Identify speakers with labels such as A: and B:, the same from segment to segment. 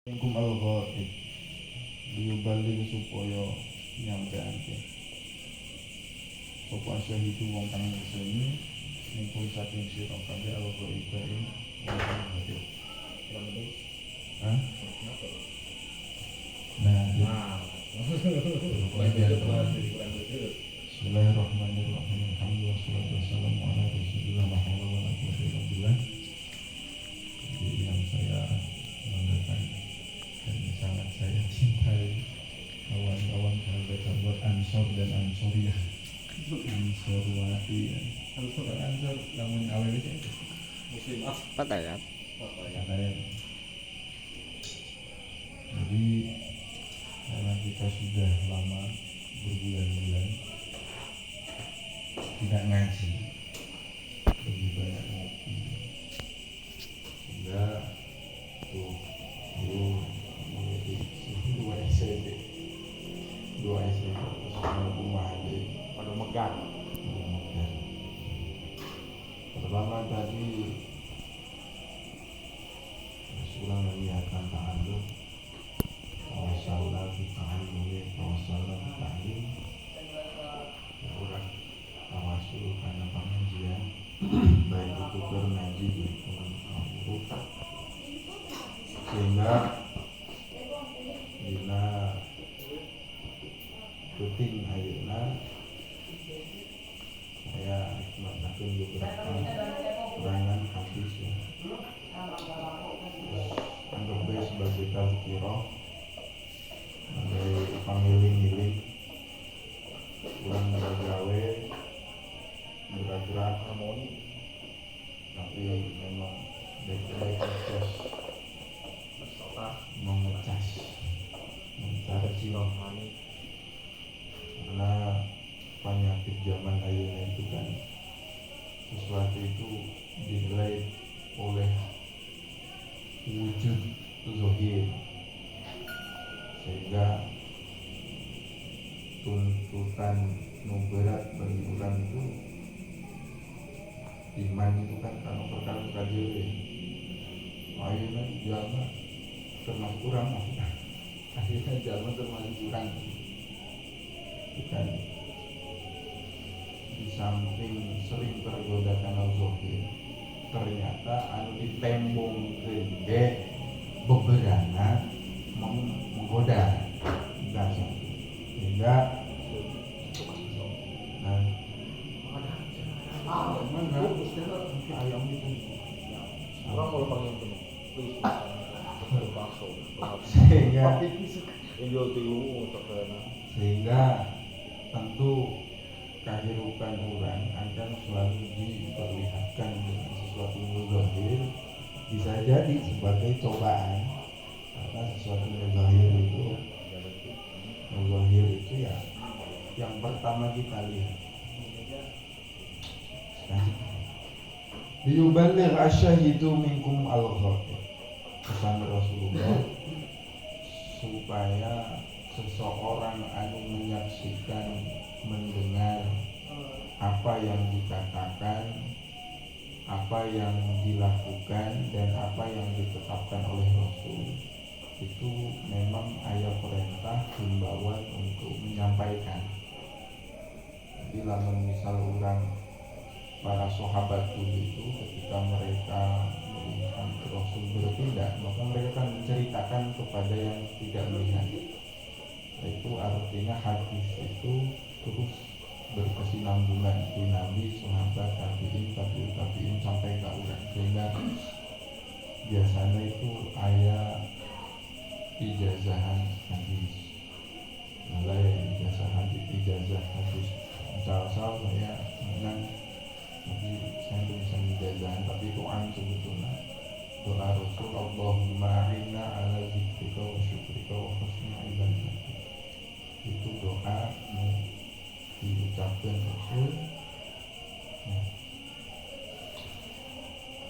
A: Minkum al-ghaib diyubalik supaya nyampeake sapa syahidu wong kang ngeseni minkum saking sira kabeh al-ghaib ing wong kang hadir. Hah? Bismillahirrahmanirrahim. Alhamdulillah wassalatu wassalamu ala Rasulillah wa ala alihi wa sahbihi. Yang saya banggakan dan sangat saya cintai kawan-kawan sahabat-sahabat Ansor dan Ansoriyah, Ansorwati, Ansor namun awalnya itu Muslim
B: Patayan.
A: Jadi karena kita sudah lama berbulan-bulan tidak ngaji, lebih banyak ngopi, sehingga tuh dua SMP terus rumah aja pada megang. Pertama tadi Rasulullah mengingatkan ta'alum, tawasalna bi ta'allum, tawasalna bi ta'lim. Ya orang tawasul karena pengajian, baik itu bernaji maupun rutak, sehingga dina rutin ayeuna saya mengatakan beberapa kurangan hadis ya. Anggap baik sebagai tazkirah, sebagai pangiling-iling, kurang bergawe, berat-berat harmoni, tapi memang baik-baik proses mengecas, mencari rohani, karena penyakit zaman ayeuna itu kan sesuatu itu dinilai oleh wujud zahir, sehingga tuntutan berat bagi orang itu iman itu kan kalau perkara kajian ayeuna jalma termasuk kurang, akhirnya jalma termasuk kurang. Bukan di samping sering tergoda karena zahir, ternyata anu ditembung gede beberana menggoda enggak satu, sehingga mana ayam itu orang kalau panggil sehingga tentu kehidupan orang akan selalu diperlihatkan dengan sesuatu muzahir, bisa jadi sebagai cobaan, karena sesuatu muzahir itu ya yang pertama kita lihat. Liyuballigh asyahidu minkum al-ghaib, pesan Rasulullah supaya seseorang anu menyaksikan, mendengar apa yang dikatakan, apa yang dilakukan, dan apa yang ditetapkan oleh Rasul, itu memang ayat perintah himbauan untuk menyampaikan. Jadi lamun misal orang para sahabat dulu itu ketika mereka melihat Rasul bertindak, maka mereka kan menceritakan kepada yang tidak melihat. Itu artinya hadis itu terus berkesinambungan di Nabi, sahabat, tabi'in sampai ke orang, sehingga biasanya itu ayat ijazahan hadis, malah ijazah hadis. Misal saya menang, tapi saya itu bisa ijazahan, tapi doa sebetulnya doa Rasul, Allahumma a'inna ala zikrika wa syukrika wa husni ibadatik. Itu doa diucapkan Rasul.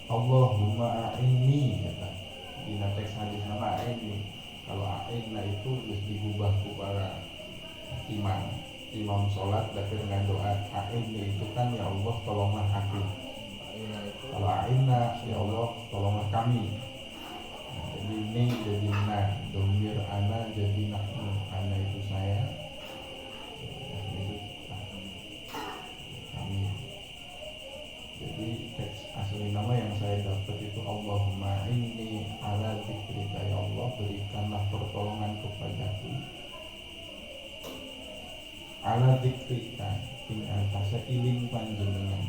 A: Allahumma a'inni, kata di teks hadis nama a'inni. Kalau a'inna itu harus digubah kepada imam sholat dengan doa a'inni itu kan, ya Allah tolonglah aku. Kalau a'inna, ya Allah tolonglah kami. Jadi ini jadi na, domir ana jadi nahnu. Ana itu saya, nahnu itu kami. Jadi teks asli nama yang saya dapat itu Allahumma inni ala dzikrika, ya Allah berikanlah pertolongan kepadaku ala dzikrika ing antase iling panjenengan,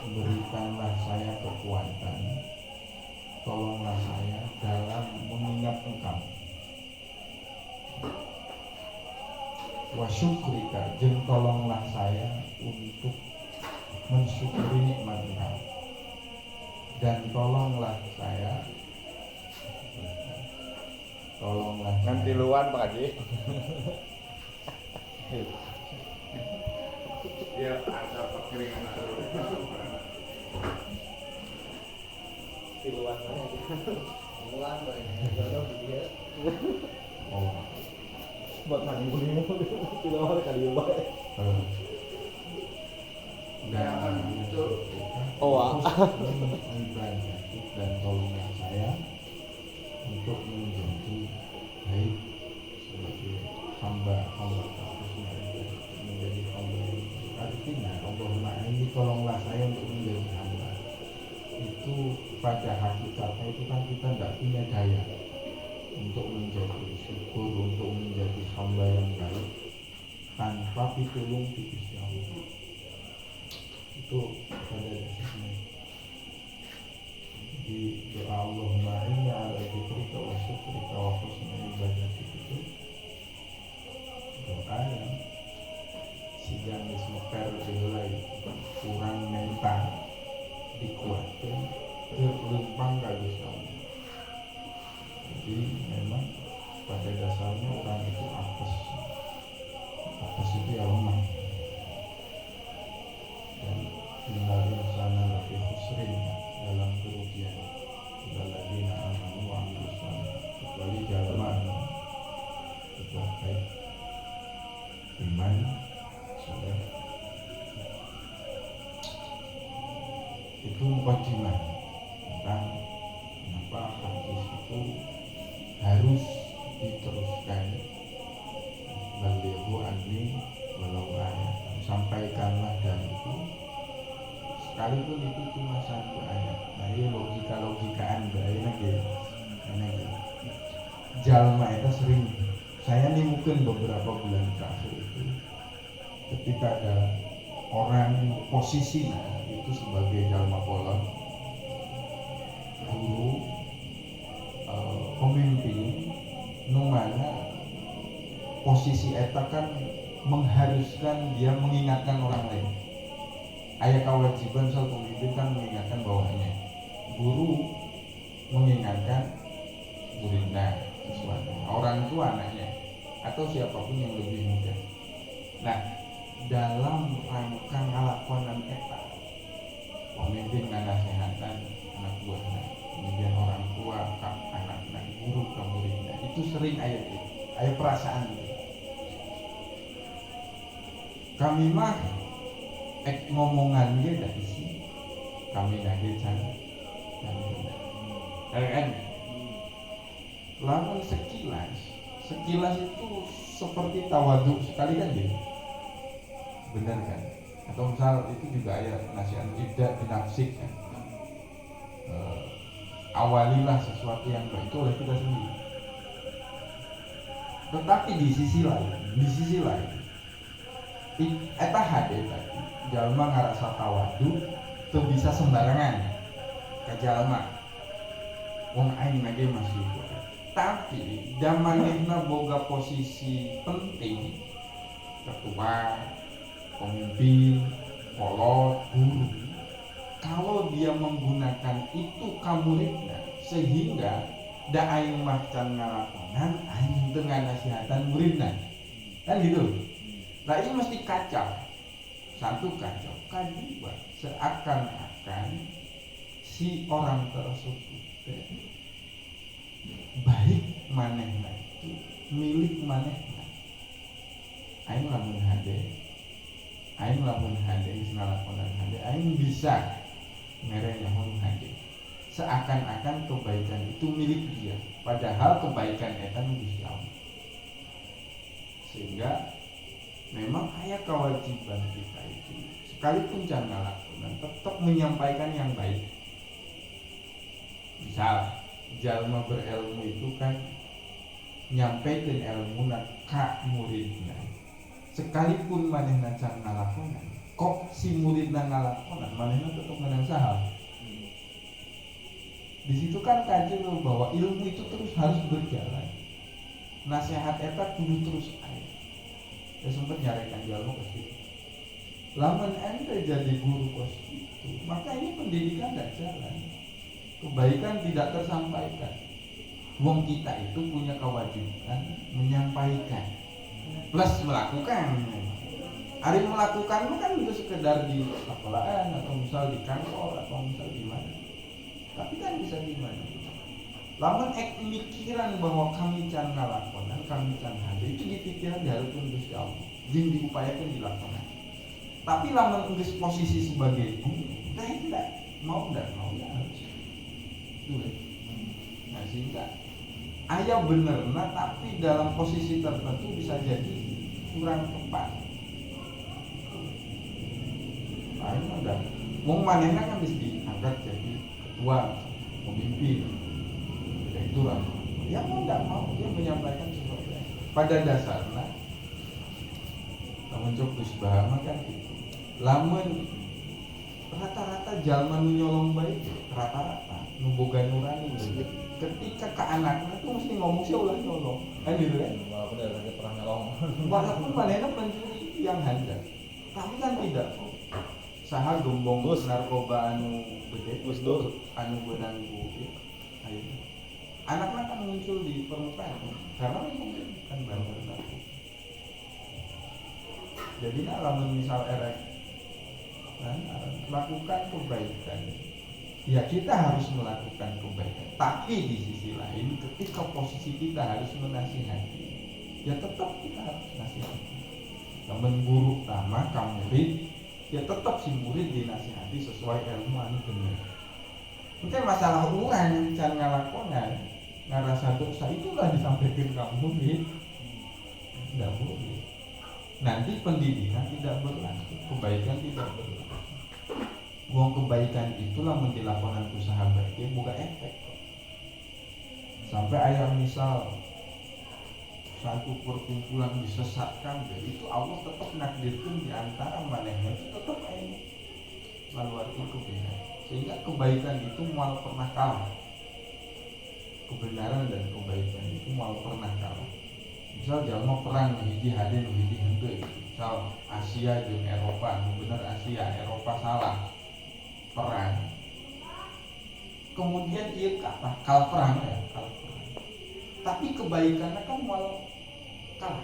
A: berikanlah saya kekuatan, tolonglah saya dalam mengingat Engkau, wa syukrika jeung tolonglah saya untuk mensyukuri nikmat Engkau, dan tolonglah saya
B: nanti luan Pak Haji.
A: ya ada kekeringan
B: Tiluan mana? Tiluan banyak. Dia.
A: oh
B: Buat mandi kulimu. Tiluan kali ya, Pak.
A: dan itu dan tolonglah saya untuk menjadi baik sebagai hamba menjadi hamba. Artinya Allahumma ini tolonglah saya untuk menjadi hamba. Itu pada hakikatnya itu kan kita tidak punya daya untuk menjadi syukur, untuk menjadi hamba yang baik tanpa pitulung di Gusti Allah. Itu pada dasarnya. Di doa Allahumma inni ala dzikrika wa syukrika wa husni ibadatika itu doa yang siang dismeper dimulai kurang mental dikuatkan terlempang kali sama. Jadi memang pada dasarnya orang itu apes itu ya lemah, dan innal insana lafi khusrin, dalam kerugian, alladzina amanu wa amilus shalihat, kecuali jalma itu baik iman soleh. Itu mukadimah tentang kenapa hadis itu harus diteruskan. Balighu anni walau ayat, sampaikanlah dariku sekalipun itu cuma satu ayat. Nah ini logika Anda ini jalma itu sering saya nih mungkin beberapa bulan terakhir itu ketika ada orang posisi itu sebagai jalma pola guru pemimpin numana posisi eta kan mengharuskan dia mengingatkan orang lain. Ayat kewajiban soal pemimpin kan mengingatkan bawahnya. Guru mengingatkan muridnya sesuatu. Orang tua anaknya atau siapapun yang lebih muda. Nah, dalam rangka ngalakonan eta, pemimpin ngasehatan anak buahnya, kemudian orang tua ke anaknya, guru ke muridnya, itu sering ayat itu, ayat perasaan itu. Kami mah ngomongan dia dari sini, kami nagih sana dan benar. Kan? Lamun sekilas itu seperti tawaduk sekali kan gitu, benar kan? Atau misal itu juga ayat nasihat tidak binafsik kan? Awalilah sesuatu yang baik itu oleh kita sendiri. Tetapi di sisi lain eta hade tadi jalma ngarasa tawadu tuh bisa sembarangan ke jalma wong aing lagi masih boga. Tapi zamanna boga posisi penting, ketua, pemimpin, kolot, guru, kalau dia menggunakan itu kamuridna sehingga da aing macan ngalakonan aing dengan nasihatan muridna kan gitu. Nah ini mesti kacau. Satu kacau, kedua seakan-akan si orang tersebut baik manehna itu milik manehna. Aing lamun hade ngalakonan hade aing bisa merenya hon hade. seakan-akan kebaikan itu milik dia, padahal kebaikan eta nu Gusti Allah. Sehingga memang aya kewajiban kita itu sekalipun can ngalakunan tetap menyampaikan yang baik. Misal jalma berilmu itu kan nyampaikan ilmu ka muridna, sekalipun manehna can ngalakonan, kok si muridna ngalakonan manehna tetap menang saham. Di situ kan kaji bahwa ilmu itu terus harus berjalan, nasihat eta kudu terus aya. Ya sempat nyarekan jalma ke situ. Lamun ente jadi guru kos itu, maka ini pendidikan tidak jalan, kebaikan tidak tersampaikan. Wong kita itu punya kewajiban menyampaikan plus melakukan. Hari melakukan itu kan itu sekedar di sekolahan atau misal di kantor atau misal di mana. Tapi kan bisa di mana. Lamun mikiran bahwa kami can ngalakonan, kami can hadir itu dipikiran diharapkan Gusti Allah, jeung diupayakan dilakukan. Tapi lamun geus posisi sebagai guru, tidak mau harus. Dulu. Nah sehingga aya benerna tapi dalam posisi tertentu bisa jadi kurang tepat. Lain ada. Wong manehna kan bisa diangkat jadi ketua, pemimpin, direktur. Ya mau tidak mau dia menyampaikan sesuatu. Pada dasarnya, lamun cok Gus Bahama kan gitu. Lamun rata-rata jalma nu nyolong baik, rata-rata nu boga nurani. Ketika ke anaknya tuh mesti ngomong sih ulah nyolong, kan gitu kan?
B: Walaupun dia lagi pernah nyolong.
A: Walaupun manehna pencuri yang handal, tapi kan tidak. Saha gombong narkoba anu gede, anu benang bukit, ayo. Anaknya kan muncul di permukaan, karena mungkin kan bandar narkoba. Jadi lamun misal erek lakukan kebaikan, ya kita harus melakukan kebaikan. Tapi di sisi lain, ketika posisi kita harus menasihati, ya tetap kita harus nasihati. Temen guru sama kamu murid, ya tetap si murid dinasihati sesuai ilmu anu bener. Mungkin masalah urang can ngalakonan, ngarasa dosa itulah disampaikan kamu murid, tidak boleh. Nanti pendidikan tidak berlangsung, kebaikan tidak berlangsung. Wong kebaikan itulah mendilakonan usaha baiknya bukan efek. Sampai ayam misal satu perkumpulan disesatkan, jadi itu Allah tetap nakdirkan di antara manehnya itu tetap aja lalu arti kebaikan. Sehingga kebaikan itu mual pernah kalah. Kebenaran dan kebaikan itu mual pernah kalah. Misal jalma perang hiji hadir hiji henteu. Misal Asia dan Eropa, benar Asia, Eropa salah. Perang, kemudian ia kata kalah perang ya, kalah perang. Tapi kebaikannya kan malah kalah,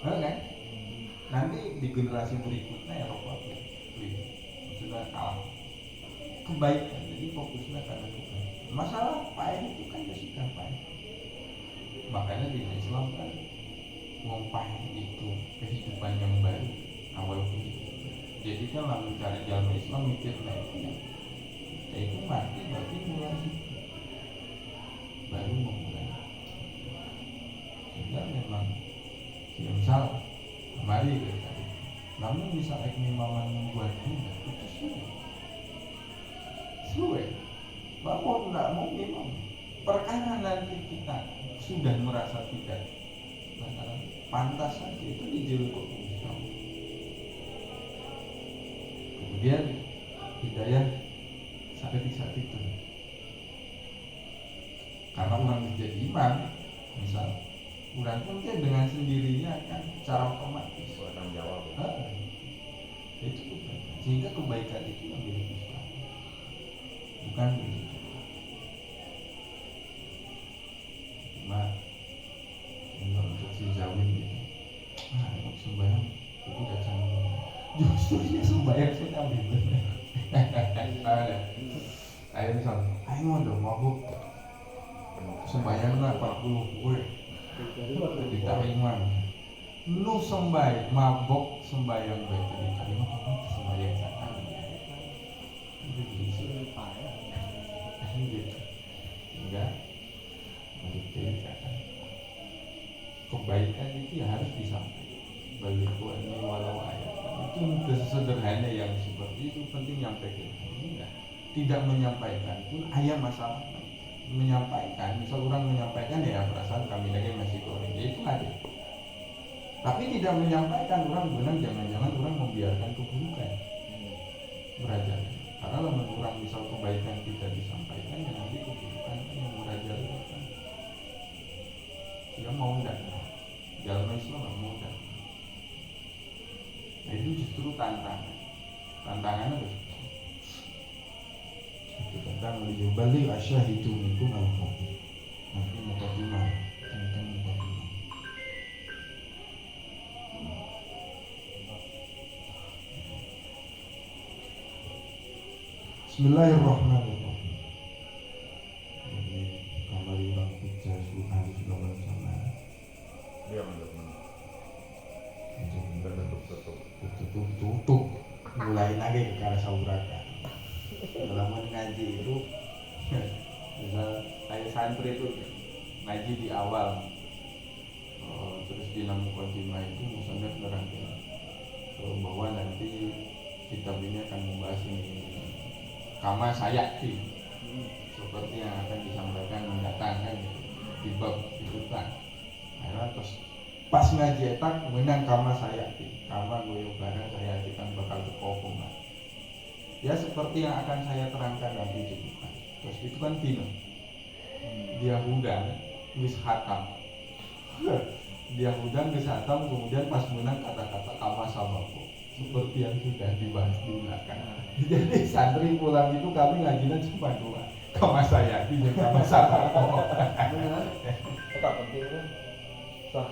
A: kan? Nanti di generasi berikutnya Eropa sudah kalah. Kebaikan, jadi fokusnya karena kebaikan. Masalah pahit itu kan sudah pahit. Makanya di Islam kan wong pahit itu kehidupan yang baru, awal kehidupan. Jadi kan lah mencari jalan Islam mikir naiknya, itu mati berarti mulai baru memulai. Sehingga memang misal kemari tadi. Namun misal ekmimaman membuat bunga itu suwe, bahwa tidak mau memang perkara nanti kita sudah merasa tidak pantas saja itu dijilkut. Kemudian hidayah saat itu karena orang menjadi imam, misal orang pun dengan sendirinya kan cara otomatis
B: akan jawab.
A: Itu kebaikan. Sehingga kebaikan itu menjadi Islam, bukan begitu. Cuma untuk si Zawin gitu, sembahyang itu udah canggih. Justru dia sembahyang sudah ambil benar. Ayo misal, ayo mau dong mabuk sembahyang lah 40 gue diterima. Nu sembahyang mabok sembahyang baik diterima, sembahyang sakit. Itu bisa
B: lupa ya.
A: gitu. Enggak kebaikan. Kebaikan itu ya harus disampaikan. Bagi ini walau ayat itu sesederhana yang seperti itu penting nyampaikan. Enggak. Tidak menyampaikan pun ayat masalah. Menyampaikan, misal orang menyampaikan ya perasaan kami lagi masih goreng, itu ada. Tapi tidak menyampaikan orang benar jangan-jangan orang membiarkan keburukan merajalela. Karena lamun orang misal kebaikan tidak disampaikan, ya nanti keburukan yang merajalela. Dia mau enggak? Dalam Islam mau enggak? Nah itu justru tantangannya begitu. Itu tentang liyubali asyahidu minkum al-khabir. Nanti mukadimah tentang mukadimah. Bismillahirrahmanirrahim. Ini kamar orang kerja suhan segala sama.
C: Dia menurut
A: tutup mulai lagi ke arah sauraka. Dalam ngaji itu misal kayak santri itu ngaji di awal terus di mukadimah itu musannaf nerangkan bahwa nanti kitab ini akan membahas ini kama sayati seperti yang akan disampaikan mendatang kan di bab itu kan. Karena terus pas ngaji etak menang kama sayati kama gue barang sayati kan bakal terkopong kan. Ya seperti yang akan saya terangkan nanti juga. Terus itu kan dino dia hudang wis hatam dia hudang wis hatam kemudian pas menang kata-kata kama sabako seperti yang sudah dibahas di belakang. Jadi santri pulang itu kami ngajinya cuma dua kama sayati dan kama sabako.
B: Benar. Tak penting kan. Sah.